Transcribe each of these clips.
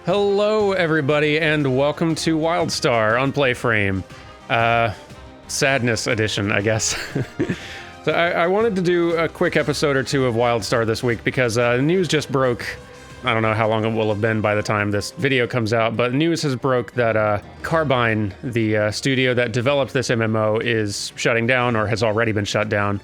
Hello, everybody, and welcome to Wildstar on PlayFrame. Sadness edition, I guess. So I wanted to do a quick episode or two of Wildstar this week because news just broke. I don't know how long it will have been by the time this video comes out, but news has broke that Carbine, the studio that developed this MMO, is shutting down or has already been shut down,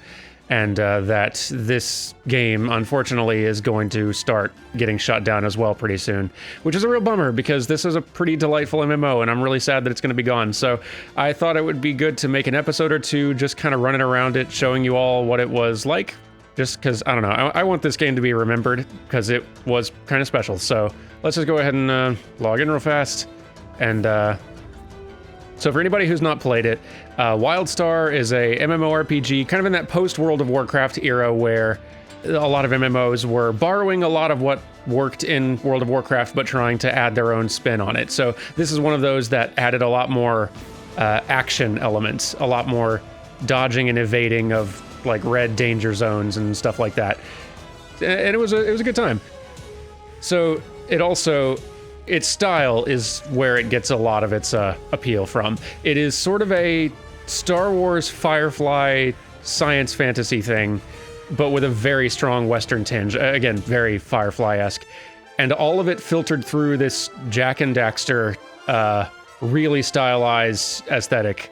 and that this game, unfortunately, is going to start getting shut down as well pretty soon, which is a real bummer because this is a pretty delightful MMO, and I'm really sad that it's going to be gone. So I thought it would be good to make an episode or two just kind of running around it, showing you all what it was like, just because, I don't know, I want this game to be remembered because it was kind of special. So let's just go ahead and log in real fast. And so for anybody who's not played it, Wildstar is a MMORPG kind of in that post-World of Warcraft era where a lot of MMOs were borrowing a lot of what worked in World of Warcraft but trying to add their own spin on it. So this is one of those that added a lot more action elements, a lot more dodging and evading of like red danger zones and stuff like that. And it was a good time. So it also... its style is where it gets a lot of its appeal from. It is sort of a Star Wars Firefly science fantasy thing, but with a very strong Western tinge. Again, very Firefly-esque. And all of it filtered through this Jak and Daxter, really stylized aesthetic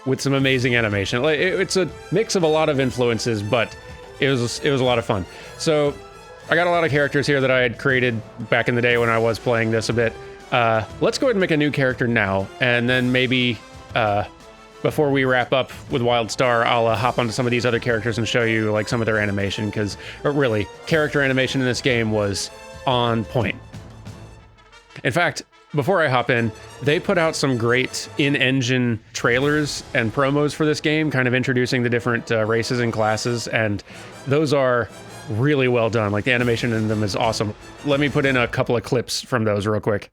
with some amazing animation. It's a mix of a lot of influences, but it was a lot of fun. So I got a lot of characters here that I had created back in the day when I was playing this a bit. Let's go ahead and make a new character now, and then maybe before we wrap up with Wildstar, I'll hop onto some of these other characters and show you like some of their animation, because really, character animation in this game was on point. In fact, before I hop in, they put out some great in-engine trailers and promos for this game, kind of introducing the different races and classes, and those are really well done. Like, the animation in them is awesome. Let me put in a couple of clips from those real quick.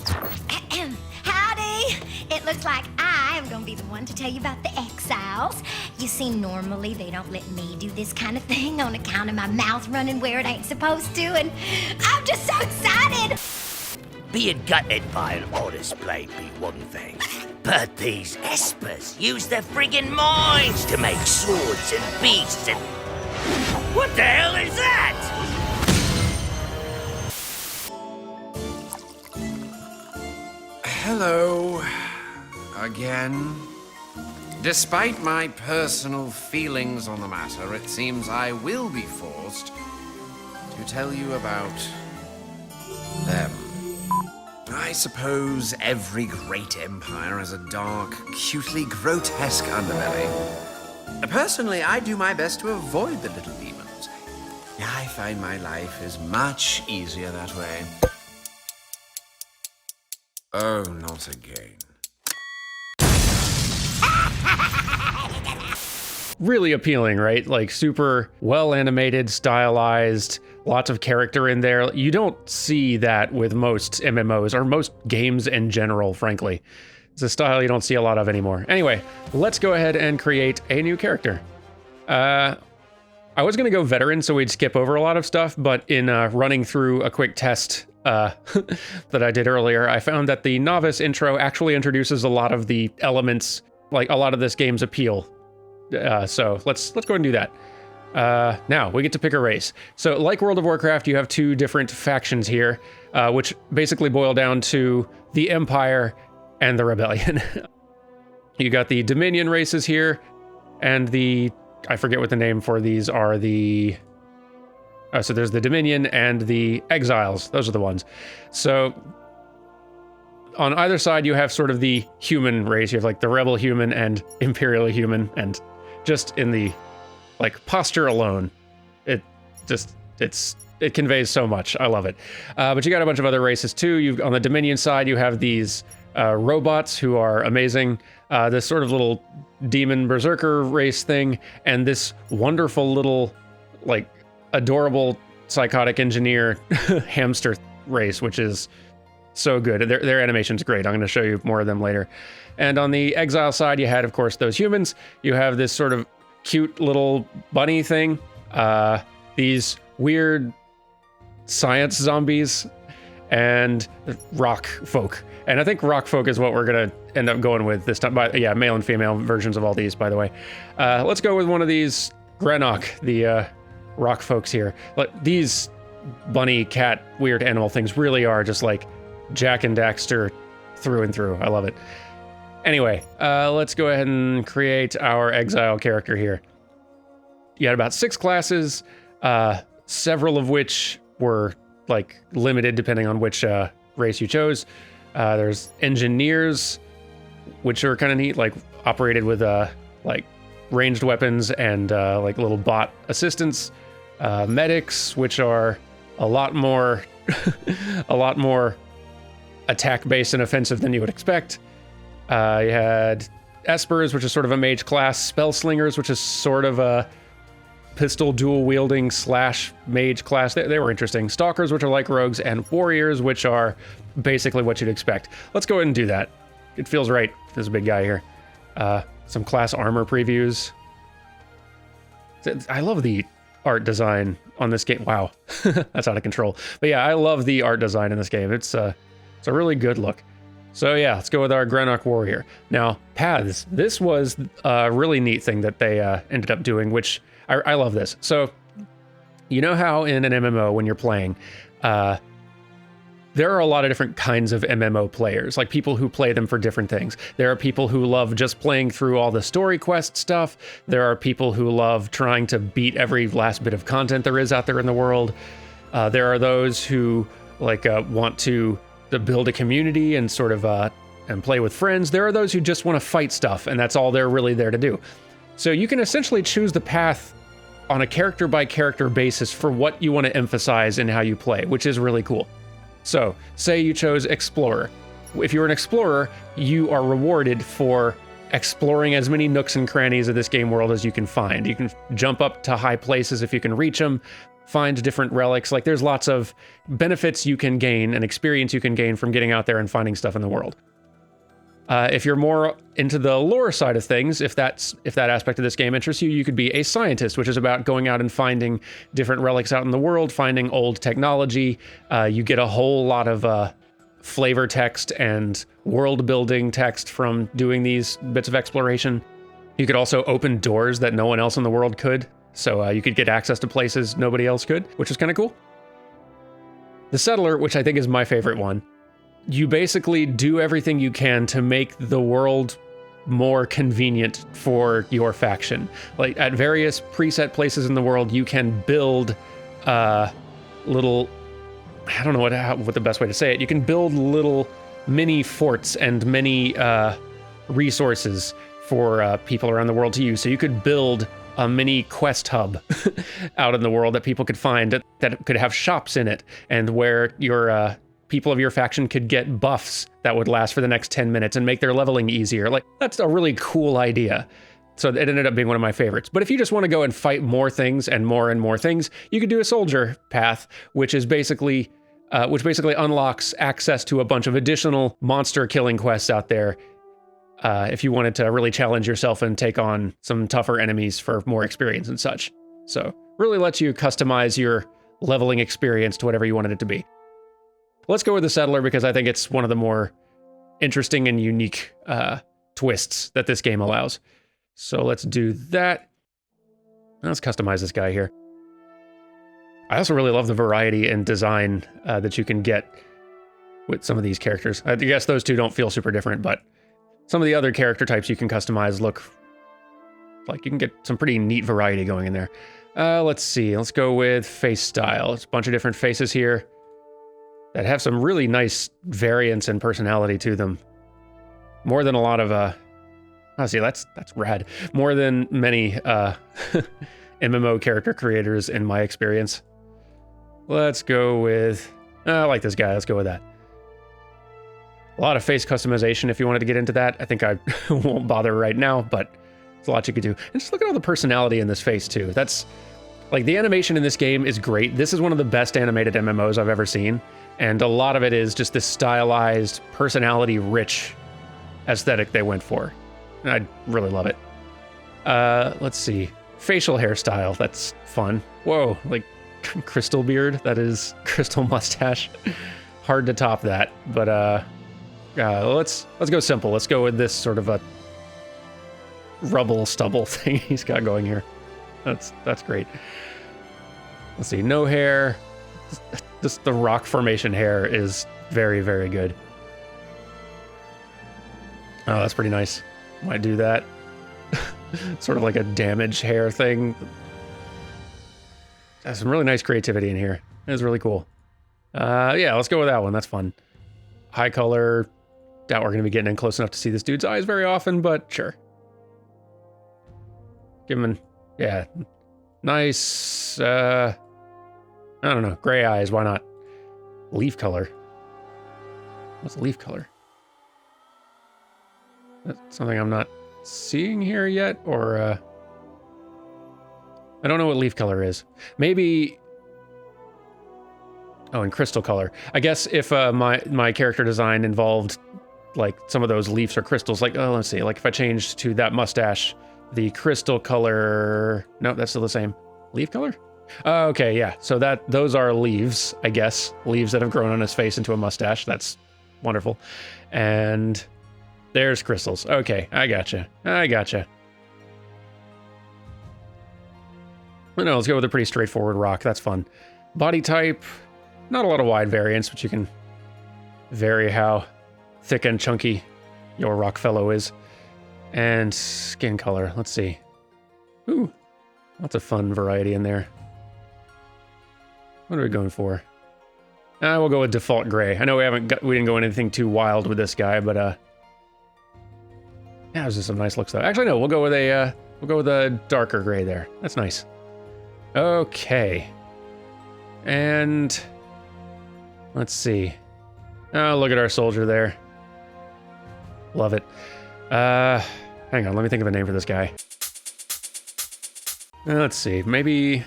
Howdy! It looks like I am gonna be the one to tell you about the exiles. You see, normally they don't let me do this kind of thing on account of my mouth running where it ain't supposed to, and I'm just so excited! Being gutted by an honest blade be one thing, but these espers use their friggin' minds to make swords and beasts and... what the hell is that? Hello, again. Despite my personal feelings on the matter, it seems I will be forced to tell you about them. I suppose every great empire has a dark, cutely grotesque underbelly. Personally, I do my best to avoid the little demons. I find my life is much easier that way. Oh, not again. Really appealing, right? Like, super well animated, stylized, lots of character in there. You don't see that with most MMOs or most games in general, frankly. It's a style you don't see a lot of anymore. Anyway, let's go ahead and create a new character. I was going to go veteran, so we'd skip over a lot of stuff, but in running through a quick test that I did earlier, I found that the novice intro actually introduces a lot of the elements, like a lot of this game's appeal. So let's go ahead and do that. Now, we get to pick a race. So like World of Warcraft, you have two different factions here, which basically boil down to the Empire and the Rebellion. You got the Dominion races here, and I forget what the name for these are, so there's the Dominion and the Exiles. Those are the ones. So on either side, you have sort of the human race. You have like the Rebel human and Imperial human, and just in the like posture alone, it conveys so much. I love it. But you got a bunch of other races too. On the Dominion side, you have these robots who are amazing. This sort of little demon berserker race thing, and this wonderful little, like, adorable psychotic engineer hamster race, which is so good. Their animation's great. I'm going to show you more of them later. And on the Exile side, you had, of course, those humans. You have this sort of cute little bunny thing. These weird science zombies. and rock folk. And I think rock folk is what we're gonna end up going with this time. But yeah, male and female versions of all these, by the way. Let's go with one of these Greenock, the rock folks here. But these bunny, cat, weird animal things really are just like Jak and Daxter through and through. I love it. Anyway, let's go ahead and create our exile character here. You had about 6 classes, several of which were like limited depending on which race you chose. There's engineers, which are kind of neat, like operated with like ranged weapons and like little bot assistants. Medics, which are a lot more attack-based and offensive than you would expect. You had Espers, which is sort of a mage class. Spell Slingers, which is sort of a pistol dual-wielding / mage class. They were interesting. Stalkers, which are like rogues, and Warriors, which are basically what you'd expect. Let's go ahead and do that. It feels right. There's a big guy here. Some class armor previews. I love the art design on this game. Wow, that's out of control. But yeah, I love the art design in this game. It's a really good look. So yeah, let's go with our Greenock Warrior. Now, paths. This was a really neat thing that they ended up doing, which I love this. So, you know how in an MMO when you're playing, there are a lot of different kinds of MMO players, like people who play them for different things. There are people who love just playing through all the story quest stuff. There are people who love trying to beat every last bit of content there is out there in the world. There are those who like want to build a community and sort of and play with friends. There are those who just want to fight stuff, and that's all they're really there to do. So you can essentially choose the path on a character-by-character basis for what you want to emphasize in how you play, which is really cool. So, say you chose Explorer. If you're an Explorer, you are rewarded for exploring as many nooks and crannies of this game world as you can find. You can jump up to high places if you can reach them, find different relics. Like, there's lots of benefits you can gain and experience you can gain from getting out there and finding stuff in the world. If you're more into the lore side of things, if that aspect of this game interests you, you could be a scientist, which is about going out and finding different relics out in the world, finding old technology. You get a whole lot of flavor text and world building text from doing these bits of exploration. You could also open doors that no one else in the world could. So you could get access to places nobody else could, which is kind of cool. The Settler, which I think is my favorite one. You basically do everything you can to make the world more convenient for your faction. Like at various preset places in the world, you can build little, I don't know what the best way to say it. You can build little mini forts and mini resources for people around the world to use. So you could build a mini quest hub out in the world that people could find that could have shops in it, and where your people of your faction could get buffs that would last for the next 10 minutes and make their leveling easier. Like, that's a really cool idea. So it ended up being one of my favorites. But if you just want to go and fight more things and more things, you could do a soldier path, which basically unlocks access to a bunch of additional monster killing quests out there. If you wanted to really challenge yourself and take on some tougher enemies for more experience and such. So really lets you customize your leveling experience to whatever you wanted it to be. Let's go with the Settler because I think it's one of the more interesting and unique twists that this game allows. So let's do that. Let's customize this guy here. I also really love the variety in design that you can get with some of these characters. I guess those two don't feel super different, but some of the other character types you can customize look like you can get some pretty neat variety going in there. Let's see. Let's go with face style. There's a bunch of different faces here that have some really nice variance and personality to them. More than a lot of, oh, see, that's rad. More than many MMO character creators in my experience. Let's go with, I like this guy. Let's go with that. A lot of face customization if you wanted to get into that. I think I won't bother right now, but there's a lot you could do. And just look at all the personality in this face too. That's, like, the animation in this game is great. This is one of the best animated MMOs I've ever seen. And a lot of it is just this stylized, personality-rich aesthetic they went for. And I really love it. Let's see. Facial hairstyle. That's fun. Whoa, like crystal beard. That is crystal mustache. hard to top that. But let's go simple. Let's go with this sort of a rubble stubble thing he's got going here. That's great. Let's see, no hair. Just the rock formation hair is very, very good. Oh, that's pretty nice. Might do that. Sort of like a damaged hair thing. There's some really nice creativity in here. It's really cool. Yeah, let's go with that one. That's fun. High color. Doubt we're going to be getting in close enough to see this dude's eyes very often, but sure. Give him, yeah, nice, I don't know, gray eyes, why not? Leaf color. What's leaf color? That's something I'm not seeing here yet, or, I don't know what leaf color is. Maybe, oh, and crystal color. I guess if my character design involved, like, some of those leaves or crystals, like, oh, let's see, like if I changed to that mustache, the crystal color, no, that's still the same. Leaf color? Okay, yeah, so those are leaves, I guess. Leaves that have grown on his face into a mustache. That's wonderful. And there's crystals. Okay, I gotcha. But no, let's go with a pretty straightforward rock. That's fun. Body type, not a lot of wide variance, but you can vary how thick and chunky your rock fellow is. And skin color, let's see. Ooh, lots of fun variety in there. What are we going for? We'll go with default gray. I know we didn't go anything too wild with this guy, but yeah, there's just some nice looks though. Actually, no, we'll go with a darker gray there. That's nice. Okay. And let's see. Oh, look at our soldier there. Love it. Hang on, let me think of a name for this guy. Let's see, maybe... All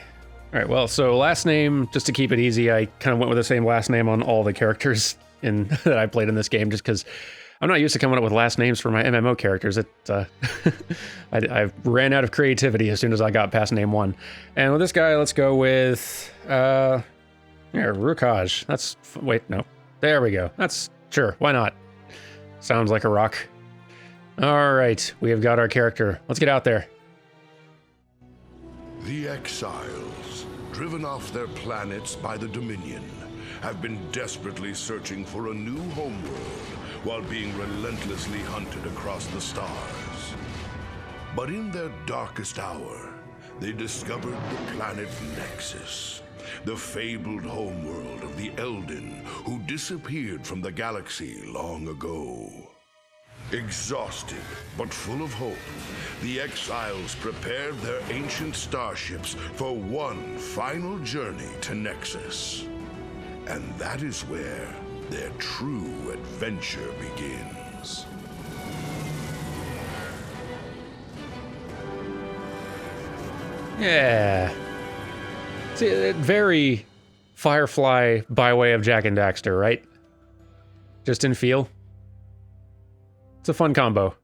right, well, so last name, just to keep it easy, I kind of went with the same last name on all the characters that I played in this game, just because I'm not used to coming up with last names for my MMO characters. I ran out of creativity as soon as I got past name 1. And with this guy, let's go with... Rukaj. That's... Wait, no. There we go. That's... Sure, why not? Sounds like a rock. All right, we have got our character. Let's get out there. The exiles, driven off their planets by the Dominion, have been desperately searching for a new homeworld while being relentlessly hunted across the stars. But in their darkest hour, they discovered the planet Nexus, the fabled homeworld of the Eldin who disappeared from the galaxy long ago. Exhausted, but full of hope, the exiles prepared their ancient starships for one final journey to Nexus. And that is where their true adventure begins. Yeah. See, very Firefly by way of Jak and Daxter, right? Just in feel. It's a fun combo.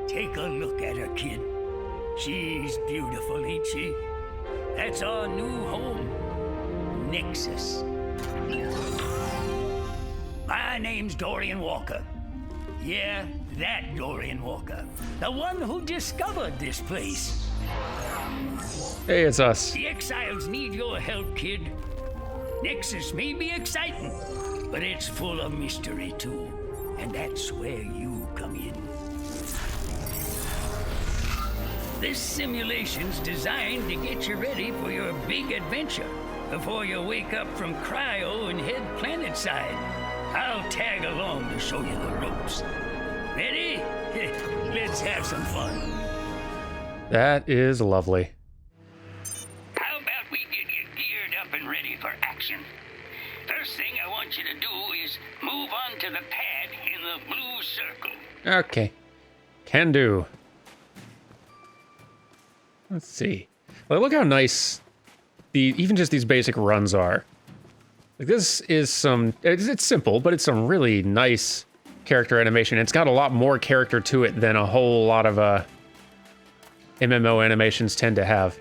Take a look at her, kid. She's beautiful, ain't she? That's our new home, Nexus. My name's Dorian Walker. Yeah, that Dorian Walker. The one who discovered this place. Hey, it's us. The exiles need your help, kid. Nexus may be exciting, but it's full of mystery, too. And that's where you come in. This simulation's designed to get you ready for your big adventure before you wake up from cryo and head planetside. I'll tag along to show you the ropes. Ready? Let's have some fun. That is lovely. How about we get you geared up and ready for action? First thing I want you to do is move on to the pad in the blue circle. Okay. Can do. Let's see. Like, look how nice even just these basic runs are. Like, this is it's simple, but it's some really nice character animation. It's got a lot more character to it than a whole lot of MMO animations tend to have.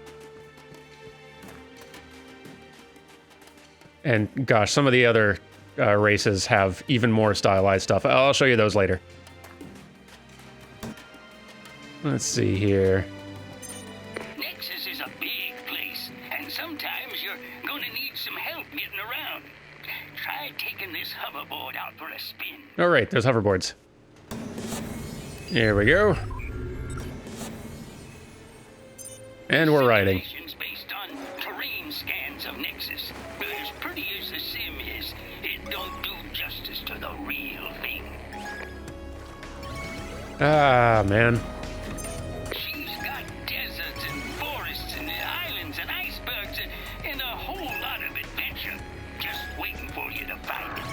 And gosh, some of the other races have even more stylized stuff. I'll show you those later. Let's see here. Nexus is a big place, and sometimes you're gonna need some help getting around. Try taking this hoverboard out for a spin. All right, there's hoverboards. Here we go. And we're riding. Simulations based on terrain scans of Nexus. But as pretty as the sim is, it don't do justice to the real thing. Ah, man. She's got deserts and forests and islands and icebergs and a whole lot of adventure just waiting for you to find it.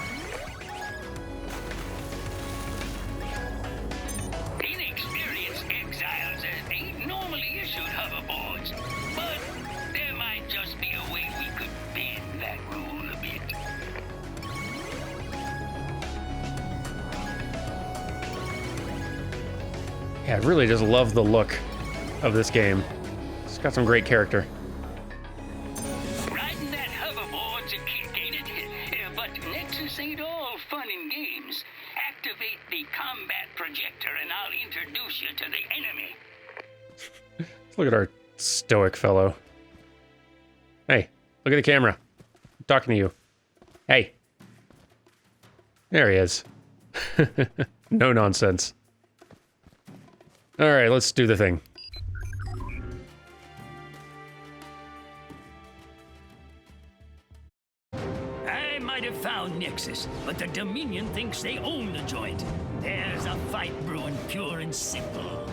Inexperienced exiles ain't normally issued hoverboards, but there might just be a way we could bend that rule a bit. Yeah, I really just love the look of this game. It's got some great character. Riding that hoverboard's a kick, ain't it? But Nexus ain't all fun and games. Activate the combat projector and I'll introduce you to the enemy. Look at our stoic fellow. Hey, look at the camera. I'm talking to you. Hey. There he is. No nonsense. All right, let's do the thing. I might have found Nexus, but the Dominion thinks they own the joint. There's a fight brewing, pure and simple.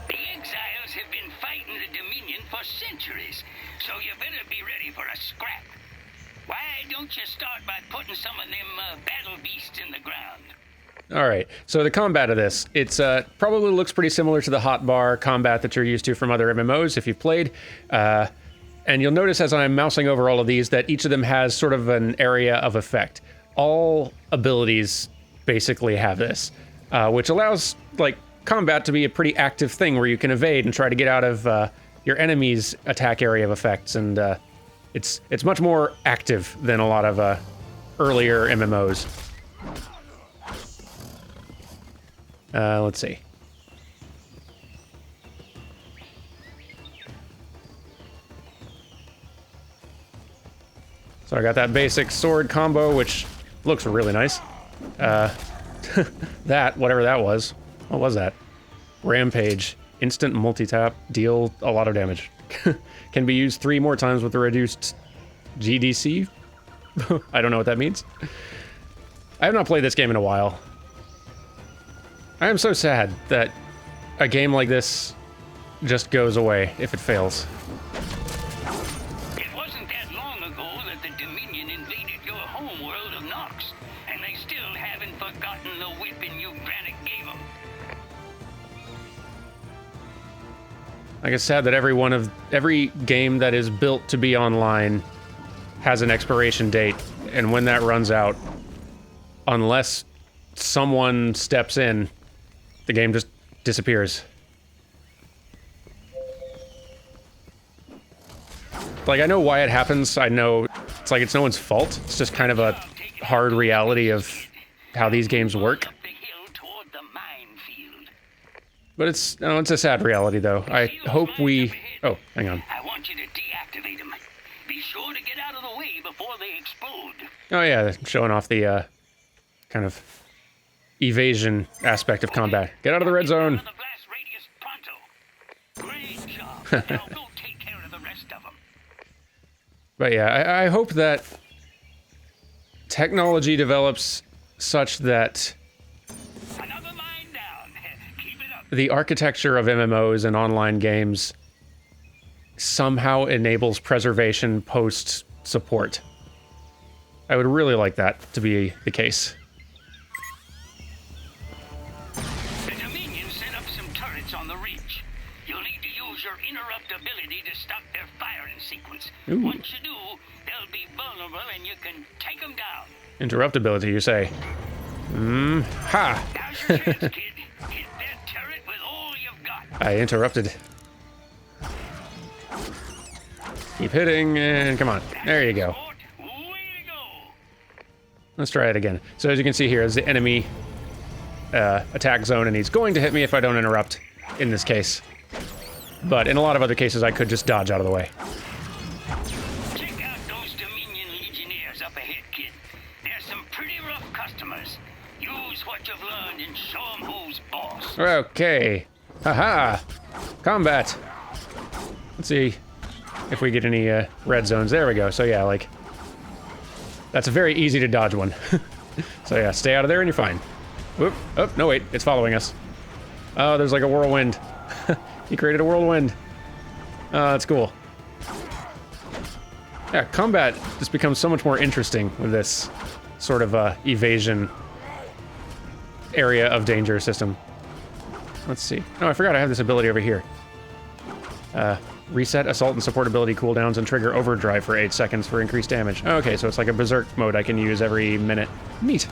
The exiles have been fighting the Dominion for centuries, so you better be ready for a scrap. Why don't you start by putting some of them battle beasts in the ground? All right, so the combat of this, it's probably looks pretty similar to the hotbar combat that you're used to from other MMOs if you've played. And you'll notice as I'm mousing over all of these that each of them has sort of an area of effect. All abilities basically have this, which allows like combat to be a pretty active thing where you can evade and try to get out of your enemy's attack area of effects, and it's much more active than a lot of earlier MMOs. Let's see. So I got that basic sword combo, which looks really nice. That, whatever that was. What was that? Rampage. Instant multi-tap. Deal a lot of damage. Can be used 3 more times with the reduced GDC. I don't know what that means. I have not played this game in a while. I am so sad that a game like this just goes away if it fails. It wasn't that long ago that the Dominion invaded your homeworld of Nox, and they still haven't forgotten the whipping you Granite gave them. Like it's sad that every game that is built to be online has an expiration date, and when that runs out, unless someone steps in, the game just disappears. Like, I know why it happens. I know it's like it's no one's fault. It's just kind of a hard reality of how these games work. But it's a sad reality, though. I hope we... Oh, hang on. I want you to deactivate them. Be sure to get out of the way before they explode. Oh, yeah, showing off the kind of evasion aspect of combat. Get out of the red zone. Great job. Now go take care of the rest of them. But yeah, I hope that technology develops such that Another mine down. Keep it up. the architecture of MMOs and online games somehow enables preservation post-support. I would really like that to be the case. The Dominion set up some turrets on the ridge. You'll need to use your interrupt ability to stop their firing sequence. Ooh. Once you do, they'll be vulnerable and you can take them down. Interruptibility, you say? Ha! Now's your chance, kid. Hit that turret with all you've got. I interrupted. Keep hitting, and come on. There you go. Let's try it again. So as you can see here is the enemy attack zone, and he's going to hit me if I don't interrupt in this case. But in a lot of other cases, I could just dodge out of the way. Check out those Dominion Legionnaires up ahead, kid. They're some pretty rough customers. Use what you've learned and show them who's boss. Okay. Haha. Combat. Let's see if we get any red zones. There we go. So yeah, like, that's a very easy to dodge one. So yeah, stay out of there and you're fine. Whoop. Oh, no wait, it's following us. Oh, there's like a whirlwind. He created a whirlwind. That's cool. Yeah, combat just becomes so much more interesting with this sort of evasion area of danger system. Let's see. Oh, I forgot I have this ability over here. Reset assault and support ability cooldowns and trigger overdrive for 8 seconds for increased damage. Okay, so it's like a berserk mode I can use every minute. Neat.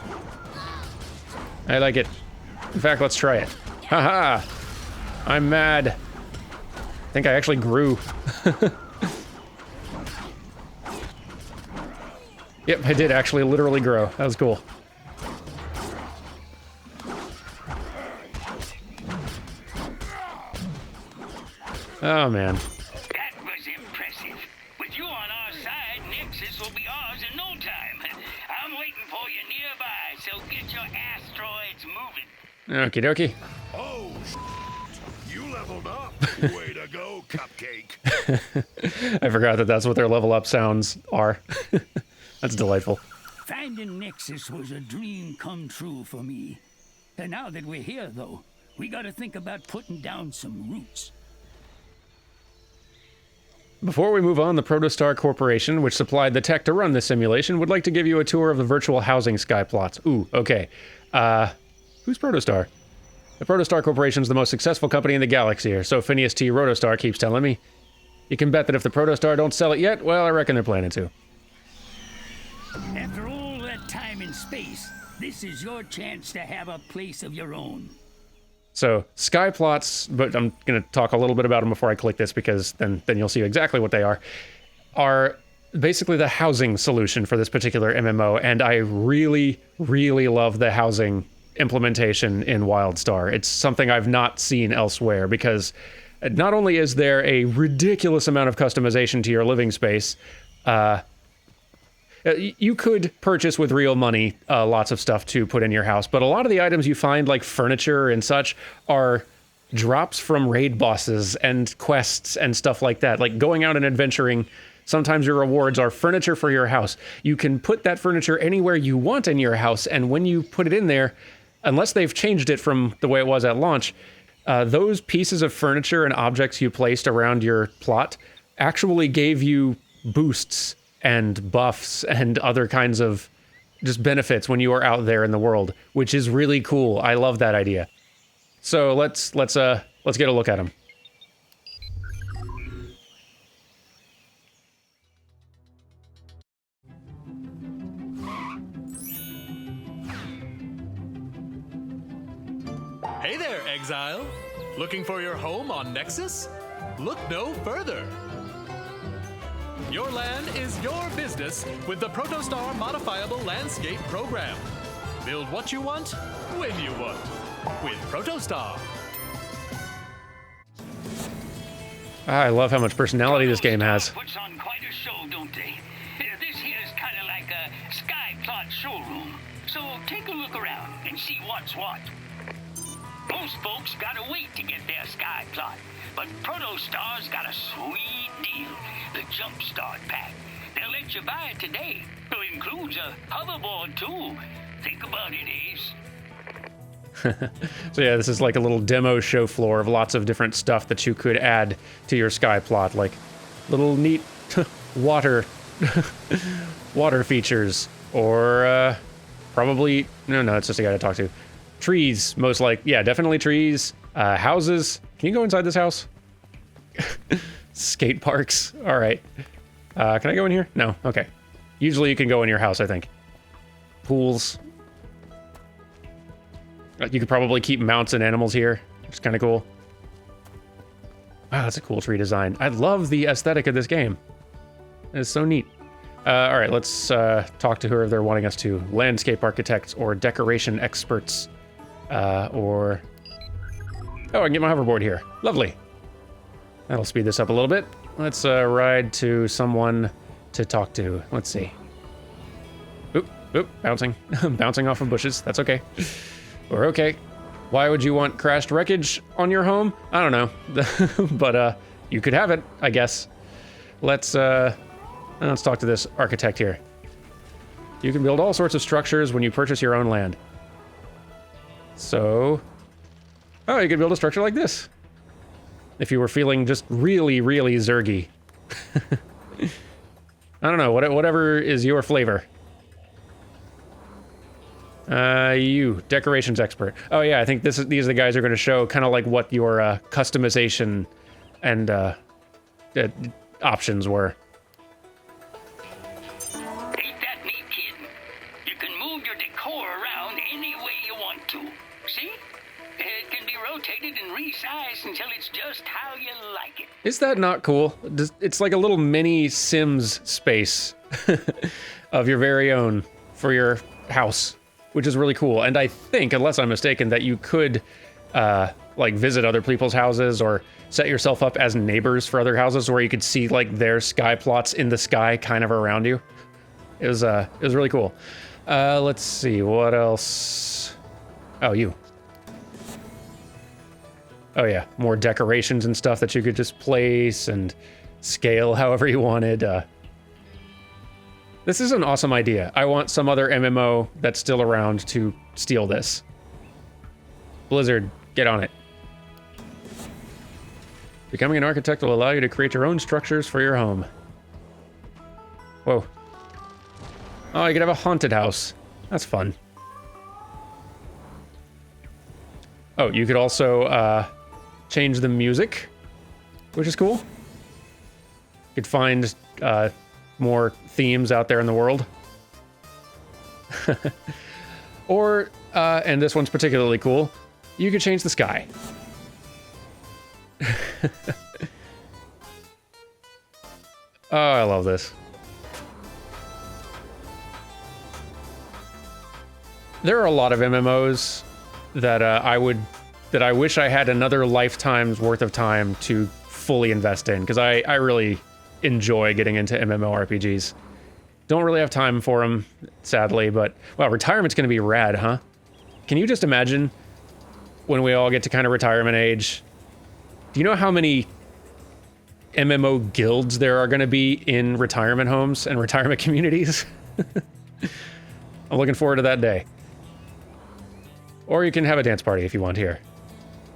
I like it. In fact, let's try it. Haha! I'm mad. I think I actually grew. Yep, I did actually literally grow. That was cool. Oh, man. That was impressive. With you on our side, Nexus will be ours in no time. I'm waiting for you nearby, so get your asteroids moving. Okie dokie. Oh, you leveled up. Way to go, Cupcake. I forgot that that's what their level up sounds are. That's delightful. Finding Nexus was a dream come true for me. And now that we're here, though, we gotta think about putting down some roots. Before we move on, the Protostar Corporation, which supplied the tech to run this simulation, would like to give you a tour of the virtual housing sky plots. Ooh, okay. Who's Protostar? The Protostar Corporation is the most successful company in the galaxy, or so Phineas T. Rotostar keeps telling me. You can bet that if the Protostar don't sell it yet, well, I reckon they're planning to. After all that time in space, this is your chance to have a place of your own. So, sky plots, but I'm going to talk a little bit about them before I click this, because then you'll see exactly what they are basically the housing solution for this particular MMO, and I really, really love the housing implementation in Wildstar. It's something I've not seen elsewhere, because not only is there a ridiculous amount of customization to your living space, you could purchase with real money lots of stuff to put in your house, but a lot of the items you find, like furniture and such, are drops from raid bosses and quests and stuff like that. Like going out and adventuring, sometimes your rewards are furniture for your house. You can put that furniture anywhere you want in your house, and when you put it in there, unless they've changed it from the way it was at launch, those pieces of furniture and objects you placed around your plot actually gave you boosts and buffs and other kinds of just benefits when you are out there in the world, which is really cool. I love that idea. So let's get a look at them. Hey there, Exile. Looking for your home on Nexus? Look no further. Your land is your business with the Protostar Modifiable Landscape Program. Build what you want, when you want, with Protostar. I love how much personality this game has. Puts on quite a show, don't they? This here's kind of like a sky plot showroom. So take a look around and see what's what. Most folks gotta wait to get their sky plot, but Protostar's got a sweet deal, the Jumpstart Pack. They'll let you buy it today. It includes a hoverboard, too. Think about it, Ace. So yeah, this is like a little demo show floor of lots of different stuff that you could add to your sky plot, like little neat water features, or probably, no, it's just a guy to talk to. Trees, most like, yeah, definitely trees. Houses. Can you go inside this house? Skate parks. All right. Can I go in here? No. Okay. Usually you can go in your house, I think. Pools. You could probably keep mounts and animals here, which is kind of cool. Wow, that's a cool tree design. I love the aesthetic of this game. It's so neat. All right, let's talk to whoever they're wanting us to. Landscape architects or decoration experts. Or... Oh, I can get my hoverboard here. Lovely. That'll speed this up a little bit. Let's ride to someone to talk to. Let's see. Oop, oop, bouncing. Bouncing off of bushes. That's okay. We're okay. Why would you want crashed wreckage on your home? I don't know. But you could have it, I guess. Let's talk to this architect here. You can build all sorts of structures when you purchase your own land. So... Oh, you could build a structure like this. If you were feeling just really, really zergy. I don't know, whatever is your flavor. You, decorations expert. Oh yeah, I think these are the guys who are going to show kind of like what your customization and options were. Ain't that neat, kid? You can move your decor around any way you want to. See? It can be rotated and resized until it's just how you like it. Is that not cool? It's like a little mini Sims space of your very own for your house, which is really cool. And I think, unless I'm mistaken, that you could like visit other people's houses or set yourself up as neighbors for other houses where you could see like their sky plots in the sky kind of around you. It was really cool. Let's see, what else? Oh, you. Oh yeah, more decorations and stuff that you could just place and scale however you wanted. This is an awesome idea. I want some other MMO that's still around to steal this. Blizzard, get on it. Becoming an architect will allow you to create your own structures for your home. Whoa. Oh, you could have a haunted house. That's fun. Oh, you could also change the music, which is cool. You could find more themes out there in the world. Or, and this one's particularly cool, you could change the sky. Oh, I love this. There are a lot of MMOs that I wish I had another lifetime's worth of time to fully invest in, because I really enjoy getting into MMORPGs. Don't really have time for them, sadly, but, well, retirement's gonna be rad, huh? Can you just imagine when we all get to kind of retirement age? Do you know how many MMO guilds there are gonna be in retirement homes and retirement communities? I'm looking forward to that day. Or you can have a dance party if you want here.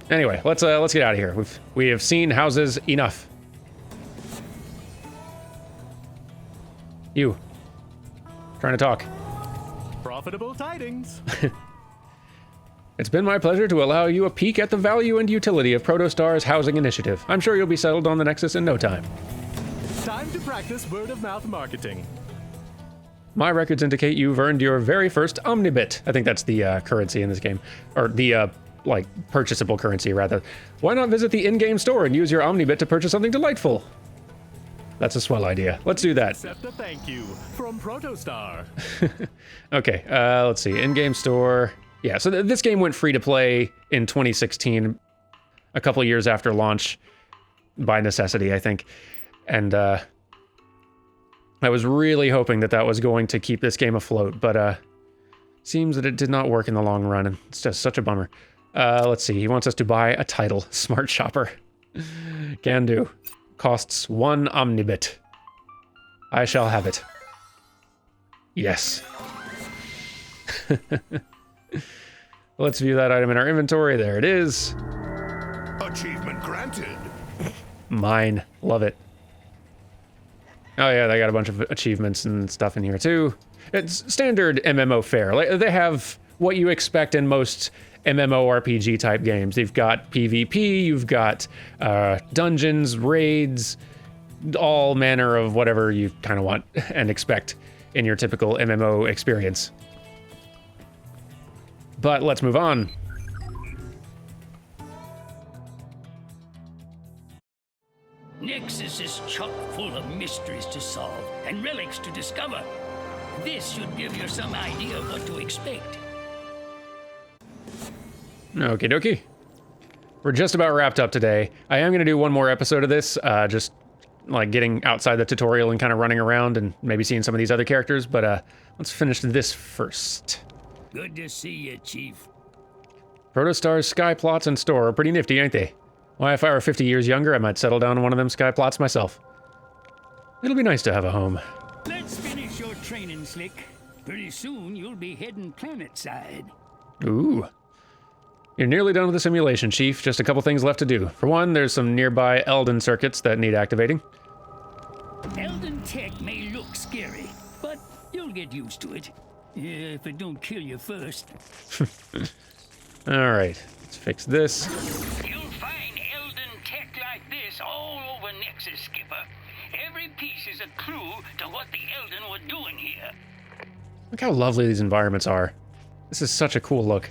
Anyway, let's get out of here. We have seen houses enough. You. Trying to talk. Profitable tidings. It's been my pleasure to allow you a peek at the value and utility of Protostar's housing initiative. I'm sure you'll be settled on the Nexus in no time. Time to practice word-of-mouth marketing. My records indicate you've earned your very first Omnibit. I think that's the currency in this game. Or the, like, purchasable currency, rather. Why not visit the in-game store and use your Omnibit to purchase something delightful? That's a swell idea. Let's do that. Accept a thank you from Protostar. Okay, let's see. In-game store. Yeah, so this game went free to play in 2016, a couple of years after launch, by necessity, I think. And I was really hoping that that was going to keep this game afloat, but seems that it did not work in the long run, and it's just such a bummer. Let's see, he wants us to buy a title, Smart Shopper. Can do. Costs 1 Omnibit. I shall have it. Yes. Let's view that item in our inventory. There it is. Achievement granted. Mine. Love it. Oh yeah, they got a bunch of achievements and stuff in here too. It's standard MMO fare. Like, they have what you expect in most MMORPG type games. You've got PvP, you've got dungeons, raids, all manner of whatever you kind of want and expect in your typical MMO experience. But let's move on. Nexus is chock full of missions mysteries to solve and relics to discover. This should give you some idea of what to expect. Okie dokie. We're just about wrapped up today. I am going to do one more episode of this, just like getting outside the tutorial and kind of running around and maybe seeing some of these other characters, but let's finish this first. Good to see you, Chief. Protostar's sky plots and store are pretty nifty, ain't they? Why, if I were 50 years younger, I might settle down on one of them sky plots myself. It'll be nice to have a home. Let's finish your training, Slick. Pretty soon you'll be heading planet side. Ooh. You're nearly done with the simulation, Chief. Just a couple things left to do. For one, there's some nearby Eldon circuits that need activating. Eldon tech may look scary, but you'll get used to it. If it don't kill you first. Alright, let's fix this. You'll find Eldon tech like this all over Nexus, Skipper. Every piece is a clue to what the Eldon were doing here. Look how lovely these environments are. This is such a cool look.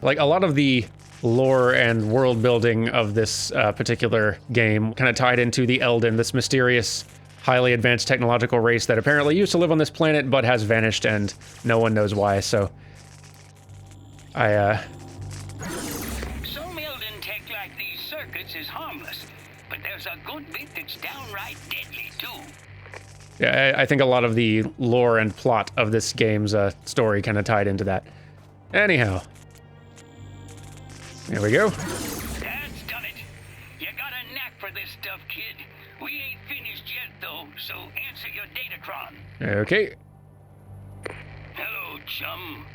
Like, a lot of the lore and world building of this particular game kind of tied into the Eldon, this mysterious, highly advanced technological race that apparently used to live on this planet but has vanished and no one knows why, so... Some Eldon tech like these circuits is harmless, but there's a good bit that's downright deadly, too. Yeah, I think a lot of the lore and plot of this game's story kind of tied into that. Anyhow. There we go. That's done it. You got a knack for this stuff, kid. We ain't finished yet, though, so answer your datacron. Okay. Hello, chum.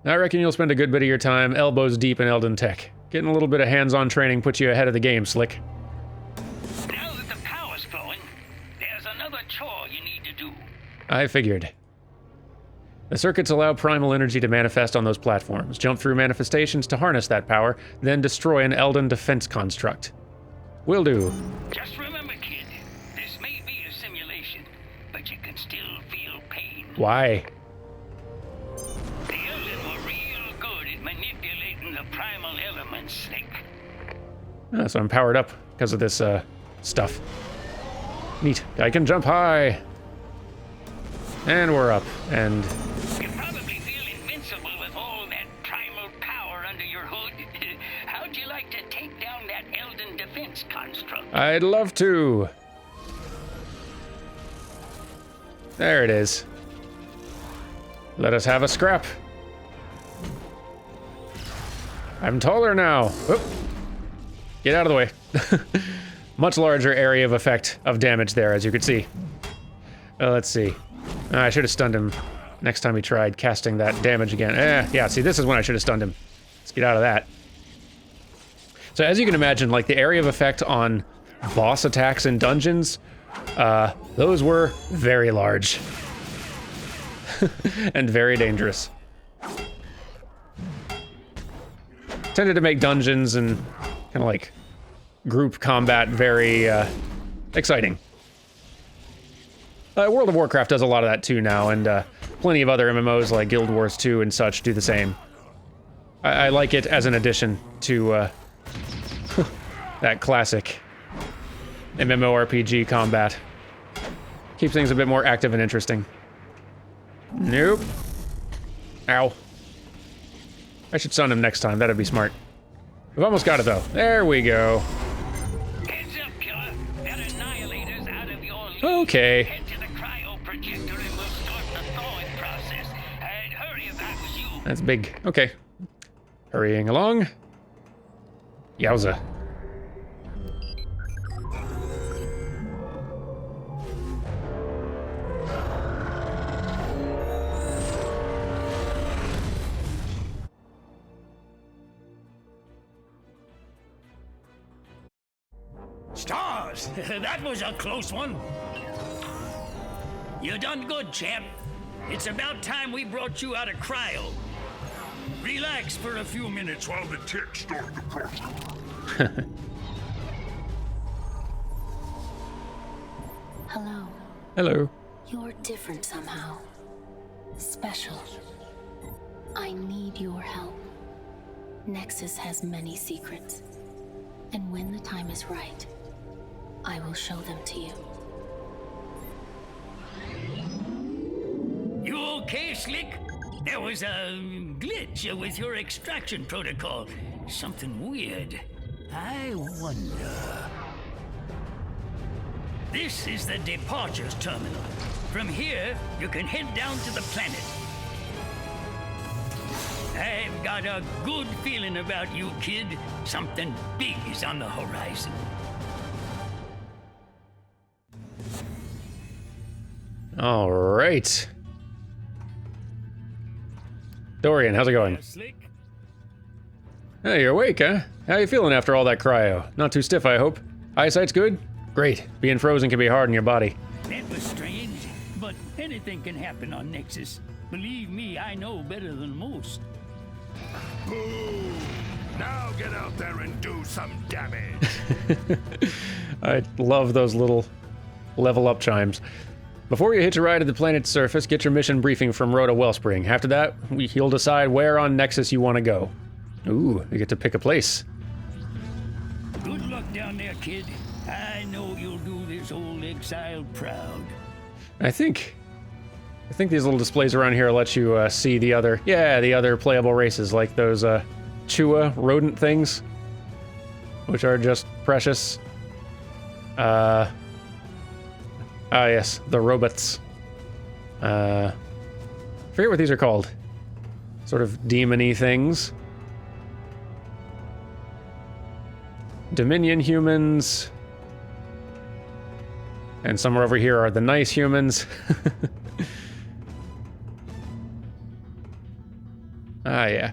I reckon you'll spend a good bit of your time elbows deep in Eldon tech. Getting a little bit of hands-on training puts you ahead of the game, Slick. Now that the power's flowing, there's another chore you need to do. I figured. The circuits allow primal energy to manifest on those platforms, jump through manifestations to harness that power, then destroy an Eldon defense construct. Will do. Just remember, kid, this may be a simulation, but you can still feel pain. Why? The Eldon were real good at manipulating the primal elements, Slick. So I'm powered up because of this stuff. Neat. I can jump high. And we're up, and... You probably feel invincible with all that primal power under your hood. How'd you like to take down that Eldon defense construct? I'd love to. There it is. Let us have a scrap. I'm taller now. Whoop. Get out of the way. Much larger area of effect of damage there, as you can see. Let's see. I should have stunned him next time he tried casting that damage again. Yeah, see, this is when I should have stunned him. Let's get out of that. So as you can imagine, like, the area of effect on boss attacks in dungeons, those were very large. And very dangerous. Tended to make dungeons and kind of like group combat very exciting. World of Warcraft does a lot of that too now, and plenty of other MMOs like Guild Wars 2 and such do the same. I like it as an addition to that classic MMORPG combat. Keeps things a bit more active and interesting. Nope. Ow. I should stun him next time, that'd be smart. We've almost got it though. There we go. Heads up, killer. That annihilator's out of your league. Okay. Head to the cryo projector and we'll start the thawing process. I'd hurry if I was you. That's big. Okay. Hurrying along. Yowza. Stars! That was a close one. You done good, champ. It's about time we brought you out of cryo. Relax for a few minutes while the tech start the process. Hello. Hello. You're different somehow. Special. I need your help. Nexus has many secrets. And when the time is right, I will show them to you. You okay, Slick? There was a glitch with your extraction protocol. Something weird. I wonder... This is the departures terminal. From here, you can head down to the planet. I've got a good feeling about you, kid. Something big is on the horizon. All right. Dorian, how's it going? Slick? Hey, you're awake, huh? How you feeling after all that cryo? Not too stiff, I hope. Eyesight's good? Great. Being frozen can be hard on your body. That was strange, but anything can happen on Nexus. Believe me, I know better than most. Boom! Now get out there and do some damage. I love those little level up chimes. Before you hitch a ride to the planet's surface, get your mission briefing from Rhoda Wellspring. After that, he'll decide where on Nexus you want to go. Ooh, you get to pick a place. Good luck down there, kid. I know you'll do this old exile proud. I think these little displays around here let you see the other playable races, like those Chua rodent things, which are just precious. Yes, the robots. Forget what these are called. Sort of demon-y things. Dominion humans. And somewhere over here are the nice humans. Yeah.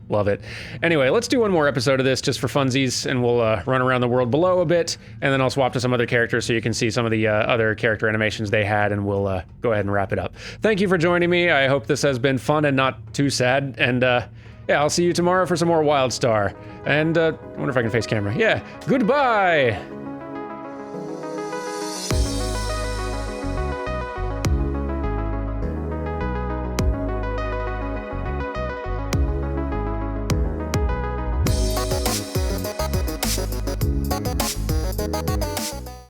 Love it. Anyway, let's do one more episode of this just for funsies, and we'll run around the world below a bit, and then I'll swap to some other characters so you can see some of the other character animations they had, and we'll go ahead and wrap it up. Thank you for joining me. I hope this has been fun and not too sad, and yeah, I'll see you tomorrow for some more Wildstar. And I wonder if I can face camera. Yeah, goodbye!